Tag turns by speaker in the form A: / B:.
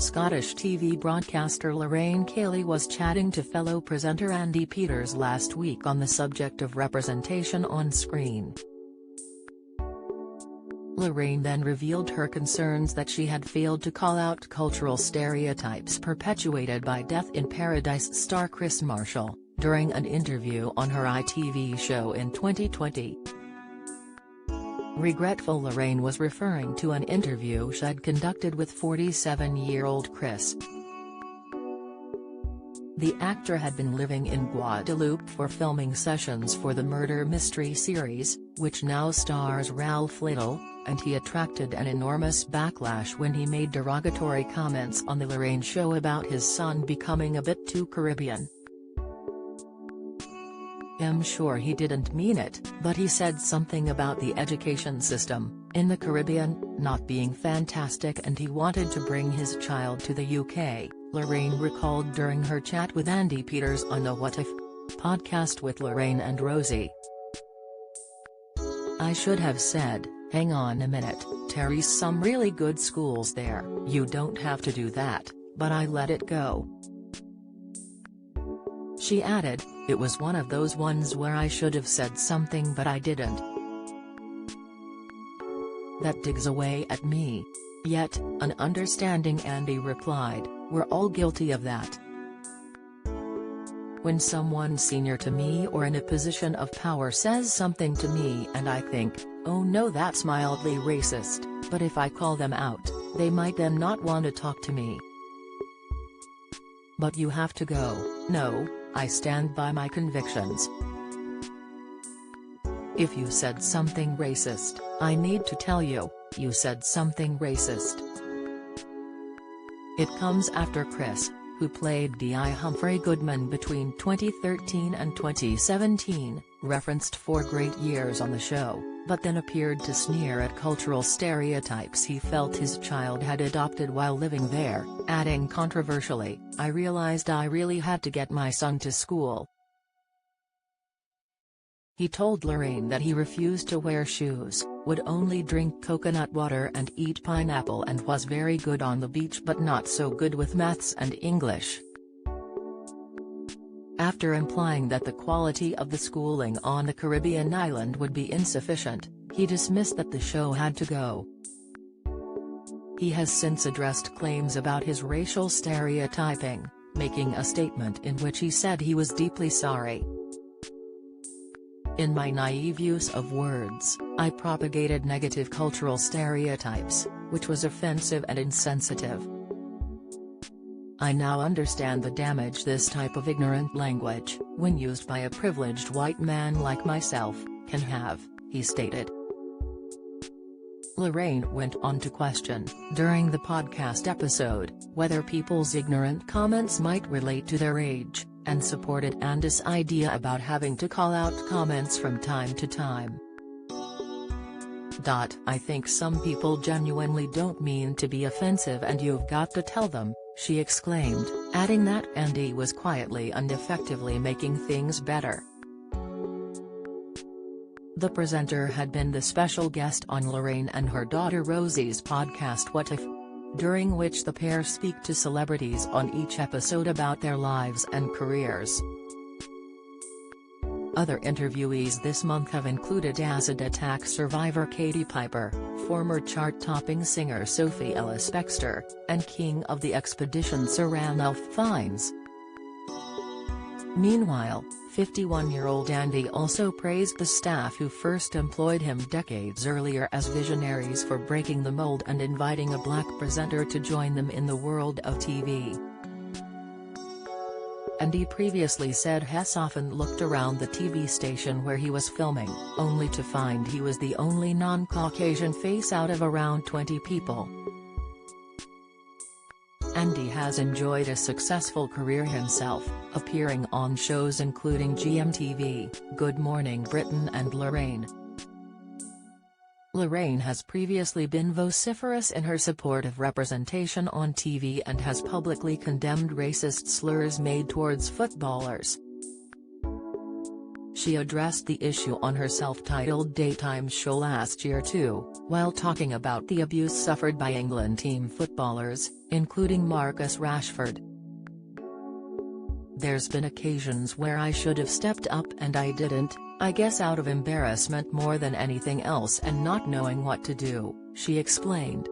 A: Scottish TV broadcaster Lorraine Kelly was chatting to fellow presenter Andy Peters last week on the subject of representation on screen. Lorraine then revealed her concerns that she had failed to call out cultural stereotypes perpetuated by Death in Paradise star Kris during an interview on her ITV show in 2020. Regretful Lorraine was referring to an interview she'd conducted with 47-year-old Kris. The actor had been living in Guadeloupe for filming sessions for the murder mystery series, which now stars Ralph Little, and he attracted an enormous backlash when he made derogatory comments on the Lorraine show about his son becoming a bit too Caribbean. "I'm sure he didn't mean it, but he said something about the education system in the Caribbean not being fantastic and he wanted to bring his child to the UK," Lorraine recalled during her chat with Andy Peters on the What If? Podcast with Lorraine and Rosie. "I should have said, hang on a minute, Terry's some really good schools there, you don't have to do that, but I let it go." She added, "It was one of those ones where I should have said something but I didn't. That digs away at me." Yet, an understanding Andy replied, "We're all guilty of that. When someone senior to me or in a position of power says something to me and I think, oh no, that's mildly racist, but if I call them out, they might then not want to talk to me. But you have to go, no, I stand by my convictions. If you said something racist, I need to tell you, you said something racist." It comes after Kris, who played Di Humphrey Goodman between 2013 and 2017, referenced 4 great years on the show, but then appeared to sneer at cultural stereotypes he felt his child had adopted while living there, adding controversially, "I realized I really had to get my son to school." He told Lorraine that he refused to wear shoes, would only drink coconut water and eat pineapple and was very good on the beach but not so good with maths and English. After implying that the quality of the schooling on the Caribbean island would be insufficient, he dismissed that the show had to go. He has since addressed claims about his racial stereotyping, making a statement in which he said he was deeply sorry. "In my naive use of words, I propagated negative cultural stereotypes, which was offensive and insensitive. I now understand the damage this type of ignorant language, when used by a privileged white man like myself, can have," he stated. Lorraine went on to question, during the podcast episode, whether people's ignorant comments might relate to their age, and supported Andy's idea about having to call out comments from time to time. "I think some people genuinely don't mean to be offensive and you've got to tell them," she exclaimed, adding that Andy was quietly and effectively making things better. The presenter had been the special guest on Lorraine and her daughter Rosie's podcast What If?, during which the pair speak to celebrities on each episode about their lives and careers. Other interviewees this month have included acid attack survivor Katie Piper, former chart-topping singer Sophie Ellis-Bextor, and King of the Expedition Sir Ranulph Fiennes. Meanwhile, 51-year-old Andy also praised the staff who first employed him decades earlier as visionaries for breaking the mold and inviting a black presenter to join them in the world of TV. Andy previously said Hess often looked around the TV station where he was filming, only to find he was the only non-Caucasian face out of around 20 people. Andy has enjoyed a successful career himself, appearing on shows including GMTV, Good Morning Britain and Lorraine. Lorraine has previously been vociferous in her support of representation on TV and has publicly condemned racist slurs made towards footballers. She addressed the issue on her self-titled daytime show last year too, while talking about the abuse suffered by England team footballers, including Marcus Rashford. "There's been occasions where I should have stepped up and I didn't, I guess out of embarrassment more than anything else and not knowing what to do," she explained.